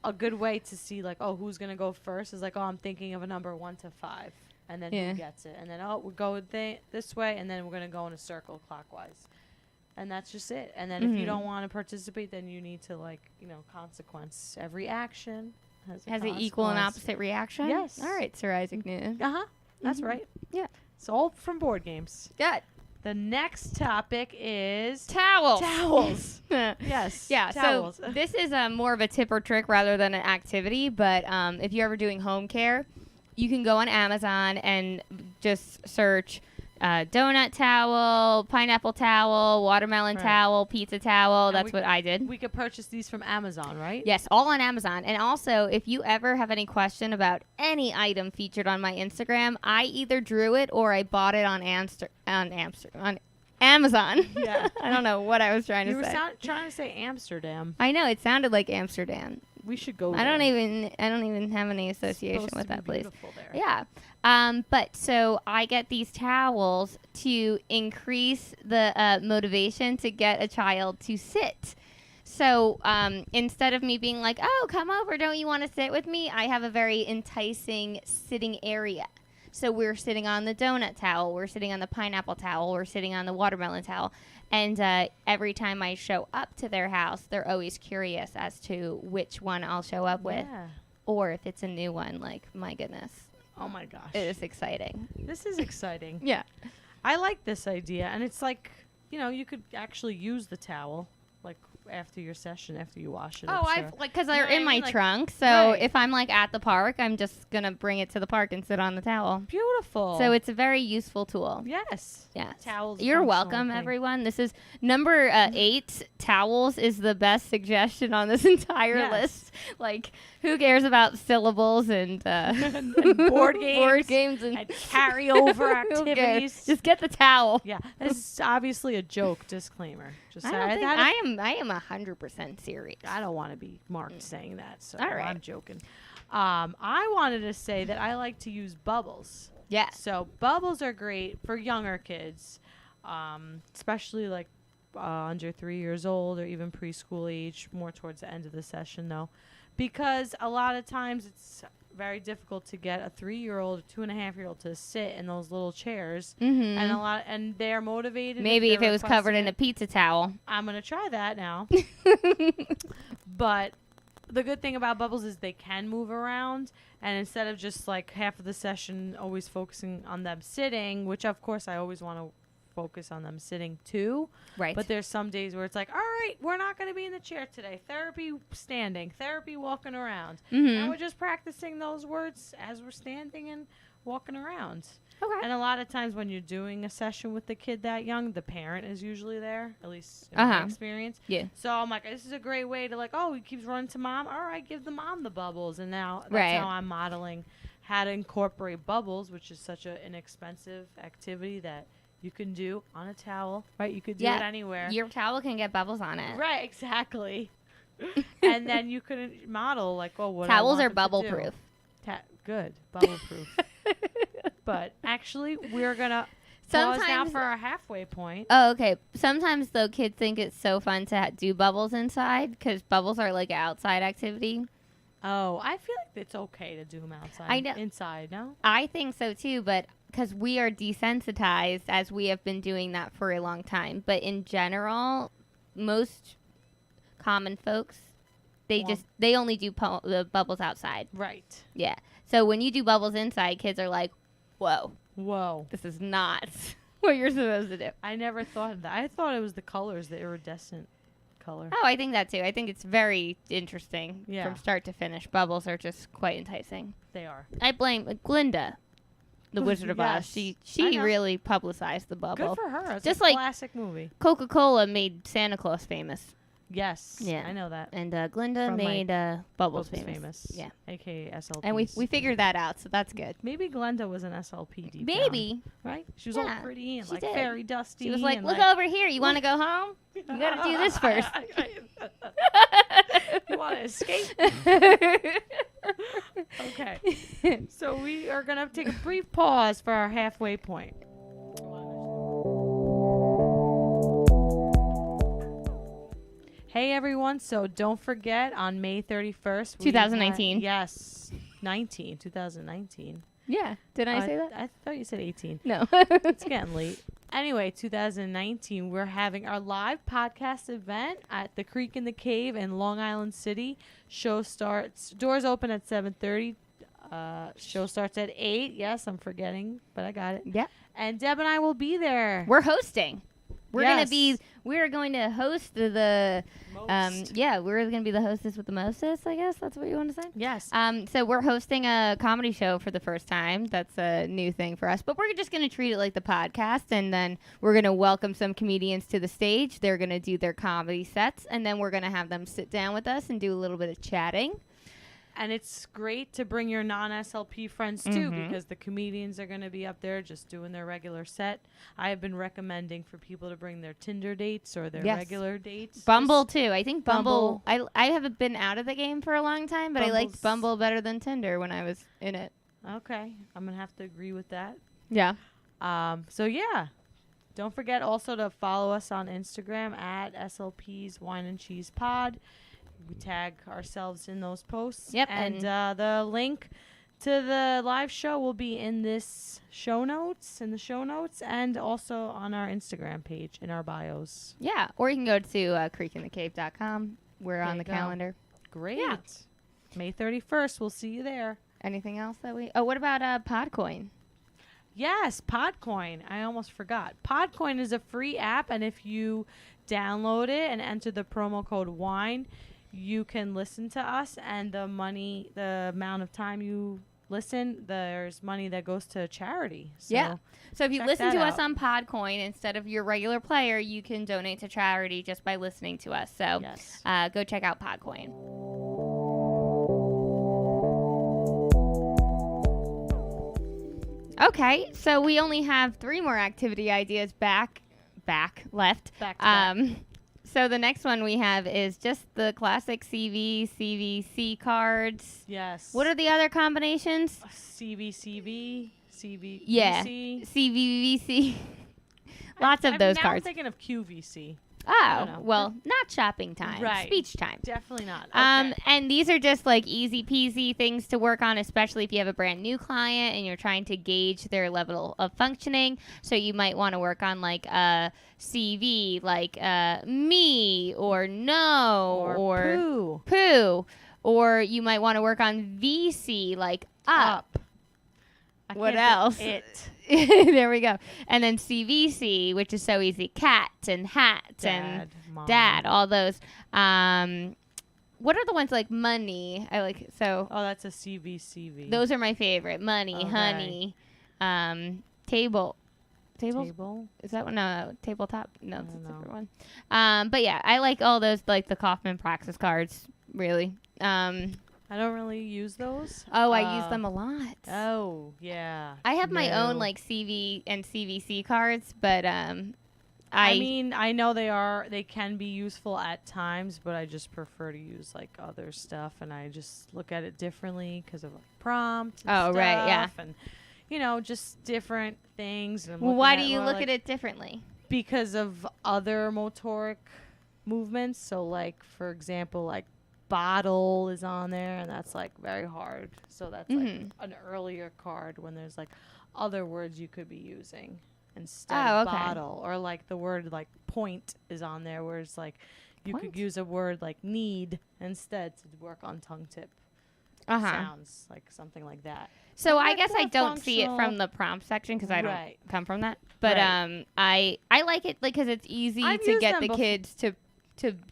A good way to see like, oh, who's gonna go first is like, oh, I'm thinking of a number 1 to 5, and then Yeah. who gets it, and then oh, we'll go this way, and then we're gonna go in a circle clockwise, and that's just it. And then if you Mhm. don't want to participate, then you need to like, consequence. Every action has Has an equal and consequence. opposite reaction? Yes. All right, Sir Isaac Newton. Uh huh. That's Mhm. right. Yeah. It's all from board games. Good. The next topic is Towels. towels. Yes. Yeah, Towels. so this is more of a tip or trick rather than an activity, but if you're ever doing home care, you can go on Amazon and just search donut towel, pineapple towel, watermelon Right. towel, pizza towel. And That's what I did. We could purchase these from Amazon, right? Yes, all on Amazon. And also, if you ever have any question about any item featured on my Instagram, I either drew it or I bought it on Amazon. Yeah. I don't know what I was trying You to were say. trying to say Amsterdam. I know it sounded like Amsterdam. We should go. I don't there. even have any association Supposed with to be that place. beautiful there. Yeah. But so I get these towels to increase the motivation to get a child to sit. So instead of me being like, oh, come over, don't you want to sit with me? I have a very enticing sitting area. So we're sitting on the donut towel, we're sitting on the pineapple towel, we're sitting on the watermelon towel. And every time I show up to their house, they're always curious as to which one I'll show up with. Yeah. Or if it's a new one, like, my goodness, Oh my gosh. it is exciting. This is exciting. Yeah. I like this idea, and it's like, you could actually use the towel, like after your session, after you wash it. Oh, up, I've so- like because You know they're what I in my mean? Like- trunk. So Right. if I'm like at the park, I'm just gonna bring it to the park and sit on the towel. Beautiful. So it's a very useful tool. yes. Yes. Towels. You're functional welcome, thing. everyone. This is number 8. Towels is the best suggestion on this entire Yes. list. Like, who cares about syllables and, And board games. board games and, And carryover who cares? activities. Just get the towel. Yeah, this is obviously a joke. Disclaimer. Just I say- don't think that is- I am 100% serious. I don't want to be marked saying that, so All right. I'm joking. I wanted to say that I like to use bubbles. Yes. So bubbles are great for younger kids, especially like under 3 years old or even preschool age, more towards the end of the session though, because a lot of times it's very difficult to get a 3-year-old or 2.5-year-old to sit in those little chairs, Mm-hmm. and they're motivated. Maybe if they're it was covered requesting in a it. pizza towel. I'm gonna try that now. But the good thing about bubbles is they can move around, and instead of just like half of the session always focusing on them sitting, which of course I always want to focus on them sitting too, Right. but there's some days where it's like, all right, we're not going to be in the chair today. Therapy standing, therapy walking around. And mm-hmm. we're just practicing those words as we're standing and walking around. Okay. And a lot of times when you're doing a session with the kid that young, the parent is usually there, at least in my Uh-huh. experience. Yeah. So I'm like, this is a great way to like, oh, he keeps running to mom. All right, give the mom the bubbles. And now that's Right. how I'm modeling how to incorporate bubbles, which is such an inexpensive activity that you can do on a towel, right? You could do Yeah. it anywhere. Your towel can get bubbles on it. Right, exactly. And then you can model like, oh, what I Towels want are them to bubble do. proof. Good, bubble proof. But actually, we're gonna pause now Sometimes- for our halfway point. Oh, okay. Sometimes though, kids think it's so fun to do bubbles inside because bubbles are like an outside activity. Oh, I feel like it's okay to do them outside. I know. Inside, no? I think so too, but because we are desensitized as we have been doing that for a long time. But in general, most common folks, Well- they only do the bubbles outside. Right. Yeah. So when you do bubbles inside, kids are like, "Whoa, Whoa. this is not what you're supposed to do." I never thought of that. I thought it was the colors, the iridescent color. Oh, I think that too. I think it's very interesting Yeah. from start to finish. Bubbles are just quite enticing. They are. I blame Glinda, the Wizard of Oz. Yes. She I know. really publicized the bubble. Good for her. It's Just a like- classic movie. Coca-Cola made Santa Claus famous. Yes. Yeah. I know that. And Glinda From, made Bubbles Bubbles famous. Yeah. AKA SLP. And we figured that out, so that's good. Maybe Glenda was an SLP deep down, Maybe. right? She was all Yeah, pretty and she like did. fairy dusty. She was like, and look over here. You want to go home? You got to do this first. You want to escape? Okay. So we are going to take a brief pause for our halfway point. Hey everyone, so don't forget on May 31st. 2019. Yes, 2019. Yeah. Did I say that? I thought you said 18. No. It's getting late. Anyway, 2019, we're having our live podcast event at the Creek in the Cave in Long Island City. Doors open at 7:30. Show starts at 8. Yes, I'm forgetting, but I got it. Yep. And Deb and I will be there. We're hosting. We're Yes. we're going to host the Most. we're going to be the hostess with the mostest, I guess. That's what you want to say? Yes. So we're hosting a comedy show for the first time. That's a new thing for us. But we're just going to treat it like the podcast, and then we're going to welcome some comedians to the stage. They're going to do their comedy sets, and then we're going to have them sit down with us and do a little bit of chatting. And it's great to bring your non-SLP friends too, Mhm. because the comedians are going to be up there just doing their regular set. I have been recommending for people to bring their Tinder dates or their Yes. regular dates. Bumble, too. I think Bumble. Bumble. I haven't been out of the game for a long time, but I liked Bumble's- Bumble better than Tinder when I was in it. Okay, I'm going to have to agree with that. Yeah. So yeah, don't forget also to follow us on Instagram at SLP's Wine and Cheese Pod. We tag ourselves in those posts. Yep, And the link to the live show will be in the show notes, and also on our Instagram page in our bios. Yeah. Or you can go to creekinthecave.com. We're on you the go. calendar. Great. Yeah. May 31st. We'll see you there. Anything else that we... Oh, what about Podcoin? Yes, Podcoin. I almost forgot. Podcoin is a free app, and if you download it and enter the promo code WINE, you can listen to us, and the amount of time you listen, there's money that goes to charity. So Yeah. So if you check listen that to us out. on Podcoin instead of your regular player, you can donate to charity just by listening to us. So Yes. go check out Podcoin. Okay, so we only have 3 more activity ideas left. Back to back. So the next one we have is just the classic CV, CVC cards. Yes. What are the other combinations? CVCV, CVVC? Yeah, CVVC. Lots of those now cards. I'm thinking of QVC. Oh, know. well, not shopping time. Right. Speech time. Definitely not. Okay. And these are just like easy peasy things to work on, especially if you have a brand new client and you're trying to gauge their level of functioning. So you might want to work on like a CV, like me or no or poo. Or you might want to work on VC, like up. I What can't think else? It. There we go. And then CVC, which is so easy. Cat and hat and Mom. dad, all those. What are the ones like money? I like so Oh, that's a CVCV. those are my favorite. Money, Okay. honey, table. Is that one? No, tabletop. No, it's a don't know. different one. But yeah, I like all those, like the Kaufman Praxis cards. Really. I don't really use those. I use them a lot. Oh, yeah. I have my own No. like CV and CVC cards, but I mean, I know they can be useful at times, but I just prefer to use like other stuff, and I just look at it differently because of like prompts. And Oh, right, yeah. stuff, and just different things. And I'm well, looking why do you more, look like, at it differently? Because of other motoric movements. So, like for example, like bottle is on there, and that's like very hard. So that's like Mhm. an earlier card when there's like other words you could be using instead Oh, of okay. bottle, or like the word like point is on there, where it's like you Point? could use a word like need instead to work on tongue tip sounds, like something like that. So I Like guess I more don't see it functional. from the prompt section because I don't Right. come from that. But Right. I like it like because it's easy I've to used get them the befo- kids to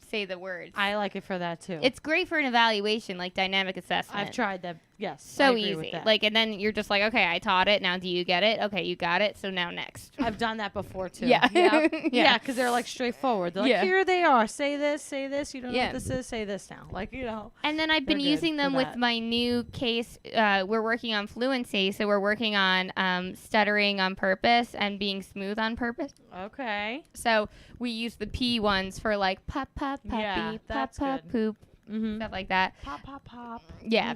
say the words. I like it for that too. It's great for an evaluation, like dynamic assessment. I've tried that Yes. I So agree with easy. that. Like, and then you're just like, okay, I taught it. Now do you get it? Okay, you got it. So now next. I've done that before too. Yeah. Yep. Yeah. Yeah, because they're like straightforward. They're like, Yeah. here they are. Say this. You don't know Yeah. what this is. Say this now. Like, you know. And then I've been They're good using for them with that. my new case. We're working on fluency, so we're working on stuttering on purpose and being smooth on purpose. Okay. So we use the P ones for like pop, pop, puppy, Yeah, pop, that's pop, good. poop, Mm-hmm. stuff like that. Pop, pop, pop. Yeah.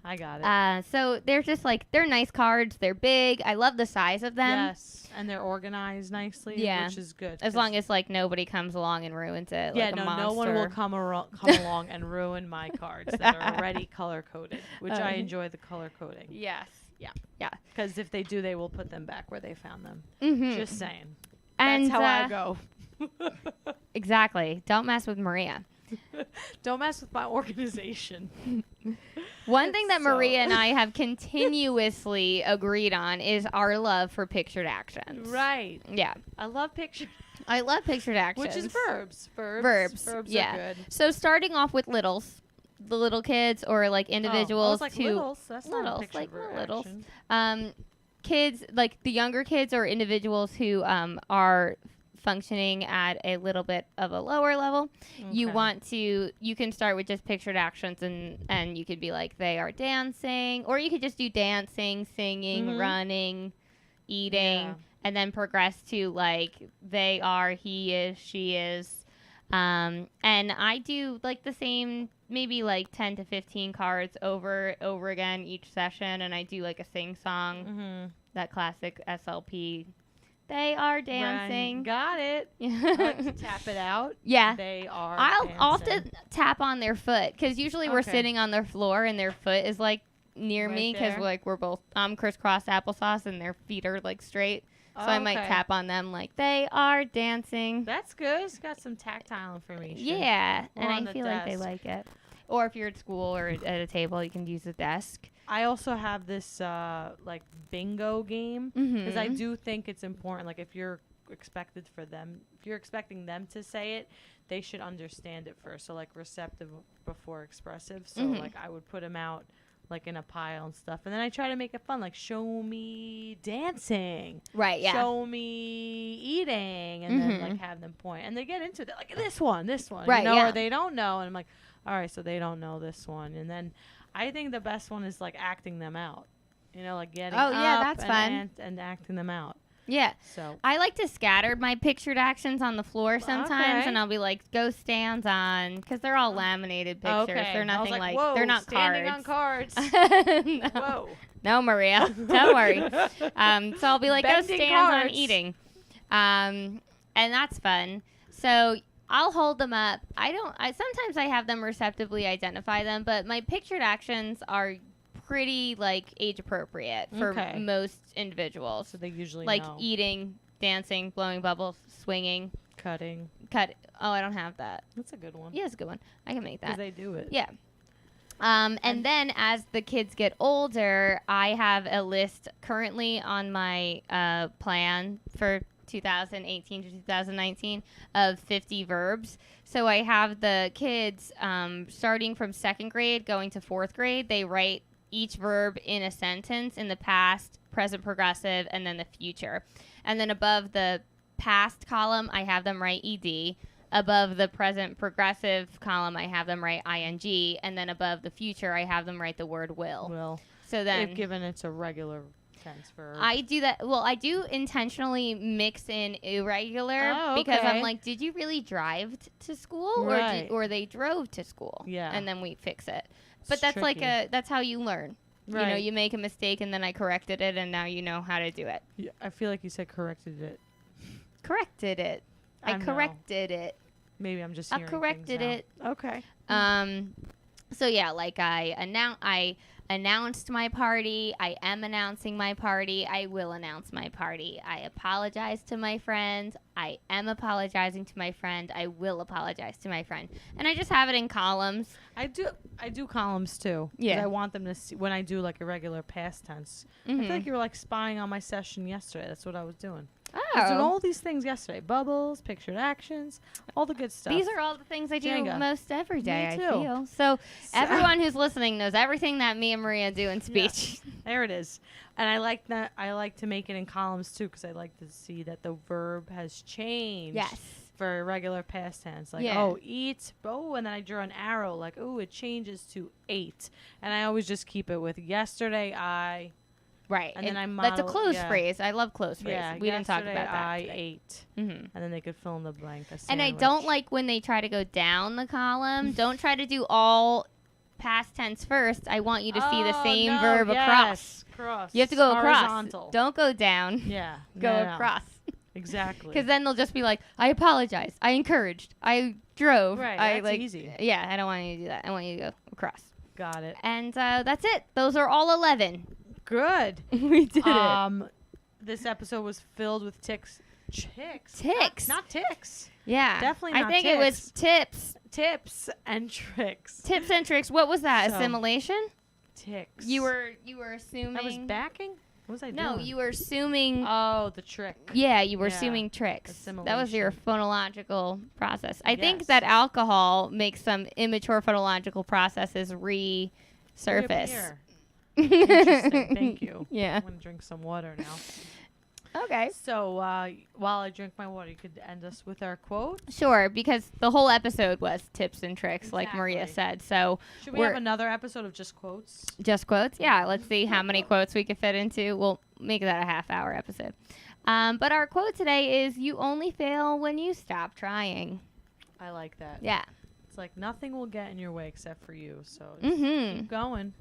I got it. So they're just like, they're nice cards. They're big. I love the size of them. Yes. And they're organized nicely. Yeah. Which is good. As long as like nobody comes along and ruins it. Yeah, like a no, monster. no one will come along and ruin my cards that are already color coded, which I enjoy the color coding. Yes. Yeah. Because if they do, they will put them back where they found them. Mm-hmm. Just saying. And That's how I go. exactly. Don't mess with Maria. Don't mess with my organization. One thing that So- Maria and I have continuously agreed on is our love for pictured actions. Right. Yeah. I love picture, I love pictured actions. which is verbs. Verbs, yeah. are good. So starting off with littles, the little kids or like individuals like to littles. That's not a littles, picture like verb littles. action. Kids, like the younger kids or individuals who are functioning at a little bit of a lower level. You Okay. you can start with just pictured actions and you could be like, they are dancing, or you could just do dancing, singing, Mhm. running, eating, Yeah. and then progress to like, they are, he is, she is. And I do like the same, maybe like 10 to 15 cards over again each session. And I do like a sing song, Mm-hmm. that classic SLP. They are dancing. Got it. I like to Yeah. tap it out. They are. I'll dancing. often tap on their foot because usually we're Okay. sitting on their floor and their foot is like near Right me because there. like we're both crisscross applesauce and their feet are like straight. So I might Okay. tap on them like they are dancing. That's good. It's got some tactile information. Yeah, Or and on I the feel like they desk. like it. Or if you're at school or at a table, you can use a desk. I also have this like bingo game because I Mhm. do think it's important. Like if you're expecting them to say it, they should understand it first. So like receptive before expressive. So Mhm. like I would put them out like in a pile and stuff, and then I try to make it fun. Like show me dancing. Right, yeah. Show me eating, and then like Mhm. have them point, and they get into it. They're like this one, Right, you know, yeah. or they don't know, and I'm like, all right, so they don't know this one, and then I think the best one is like acting them out, you know, like getting Oh, yeah, up that's and, fun. and acting them out. Yeah. So I like to scatter my pictured actions on the floor sometimes, Okay. and I'll be like, "Go stands on," because they're all laminated pictures. okay, They're I was nothing like, like whoa, they're not standing on cards. cards. no. Whoa, No, Maria, don't worry. So I'll be like, "Go Bending stands on cards. eating," and that's fun. So I'll hold them up. Sometimes I have them receptively identify them, but my pictured actions are pretty like age appropriate for Okay. most individuals. so they usually Like know. eating, dancing, blowing bubbles, swinging, Cutting. cut. Oh, I don't have that. That's a good one. Yeah, it's a good one. I can make because that. they do it. Yeah. And then as the kids get older, I have a list currently on my plan for 2018 to 2019 of 50 verbs. So I have the kids starting from second grade going to fourth grade. They write each verb in a sentence in the past, present progressive, and then the future. And then above the past column, I have them write ed. Above the present progressive column, I have them write ing. And then above the future, I have them write the word will. Well, So then they've given it's a regular tense verb. I do that. Well, I do intentionally mix in irregular Oh, because okay. I'm like, did you really drive to school, Right. or they drove to school? Yeah. and then we fix it. It's But that's like tricky. that's how you learn. You know, Right. you make a mistake and then I corrected it, and now you know how to do it. Yeah, I feel like you said corrected it. Corrected it. I know. corrected it. Maybe I'm just I hearing corrected things it. now. Okay. So yeah, like I announced my party. I am announcing my party. I will announce my party. I apologize to my friend. I am apologizing to my friend. I will apologize to my friend. And I just have it in columns. I do columns too. 'Cause Yeah. I want them to see when I do like a regular past tense. I Mhm. feel like you were like spying on my session yesterday. That's what I was doing. I was doing Oh. all these things yesterday. Bubbles, pictured actions, all the good stuff. These are all the things I do Jenga. most every day, I too. feel. So everyone who's listening knows everything that me and Maria do in speech. There it is. And I like that. I like to make it in columns too because I like to see that the verb has changed. Yes. For regular past tense, like Yeah. oh, eat, oh, and then I draw an arrow, like oh, it changes to ate, and I always just keep it with yesterday I. Right. And then I That's a model- close yeah. phrase. I love close phrases. Yeah, We didn't talk about yesterday that. I today. ate, Mhm. and then they could fill in the blank. A And I sandwich. don't like when they try to go down the column. Don't try to do all past tense first. I want you to see the Oh, same no, verb across. yes, across. You have to go Horizontal. across. Don't go down. Yeah, Go no. across. Exactly. Because then they'll just be like, I apologize. I encouraged. I drove. Right, I that's like. easy. Yeah, I don't want you to do that. I want you to go across. Got it. And that's it. Those are all 11. Good. We did This episode was filled with ticks. Ticks. Not ticks. Yeah. Definitely I not think it was tips. Tips and tricks. Tips and tricks. What was that? So- Assimilation? Ticks. You were assuming. I was backing? What was I No, doing? you were assuming. Oh, the trick. Yeah, you were Yeah. assuming tricks. That was your Assimilation. phonological process. I think Yes. that alcohol makes some immature phonological processes resurface. Reappear. Interesting. Thank you. Yeah. I'm going to drink some water now. Okay. So while I drink my water, you could end us with our quote. Sure, because the whole episode was tips and tricks, like Maria Exactly. said. So Should we We're- have another episode of just quotes? just quotes. Yeah, let's see how many quotes we can fit into. We'll make that a half-hour episode. But our quote today is, "You only fail when you stop trying." I like that. Yeah. It's like nothing will get in your way except for you. So just Mm-hmm. keep going.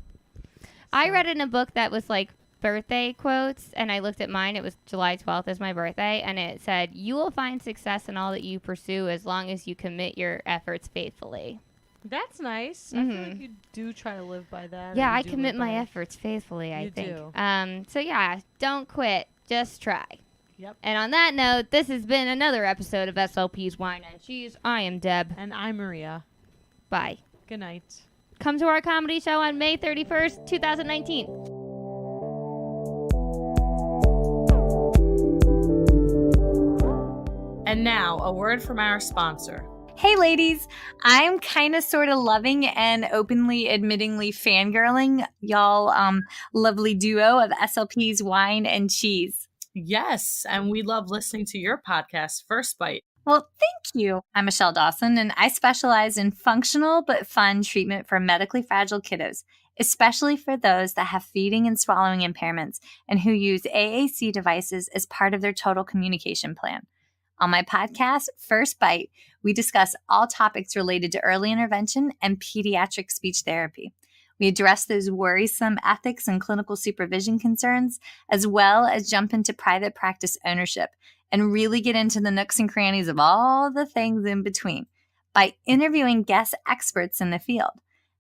I So- read in a book that was like birthday quotes, and I looked at mine. It was July 12th is my birthday, and it said, "You will find success in all that you pursue as long as you commit your efforts faithfully." That's nice. I feel Mhm. like you do try to live by that. Yeah, or you I do commit live my by it. efforts faithfully, I You think. do. So yeah, don't quit, just try. Yep. And on that note, this has been another episode of SLP's Wine and Cheese. I am Deb. And I'm Maria. Bye. Good night. Come to our comedy show on May 31st, 2019. And now, a word from our sponsor. Hey ladies, I'm kind of sort of loving and openly admittingly fangirling y'all lovely duo of SLP's Wine and Cheese. Yes, and we love listening to your podcast, First Bite. Well, thank you. I'm Michelle Dawson, and I specialize in functional but fun treatment for medically fragile kiddos, especially for those that have feeding and swallowing impairments and who use AAC devices as part of their total communication plan. On my podcast, First Bite, we discuss all topics related to early intervention and pediatric speech therapy. We address those worrisome ethics and clinical supervision concerns, as well as jump into private practice ownership and really get into the nooks and crannies of all the things in between by interviewing guest experts in the field.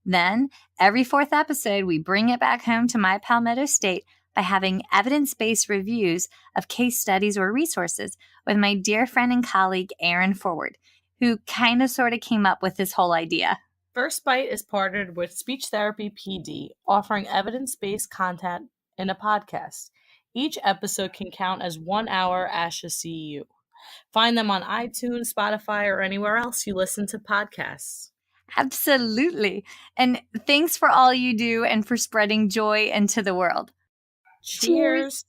Then, every fourth episode, we bring it back home to my Palmetto State by having evidence-based reviews of case studies or resources with my dear friend and colleague, Aaron Forward, who kind of sort of came up with this whole idea. First Bite is partnered with Speech Therapy PD, offering evidence-based content in a podcast. Each episode can count as 1 hour ASHA CEU. Find them on iTunes, Spotify, or anywhere else you listen to podcasts. Absolutely. And thanks for all you do and for spreading joy into the world. Cheers.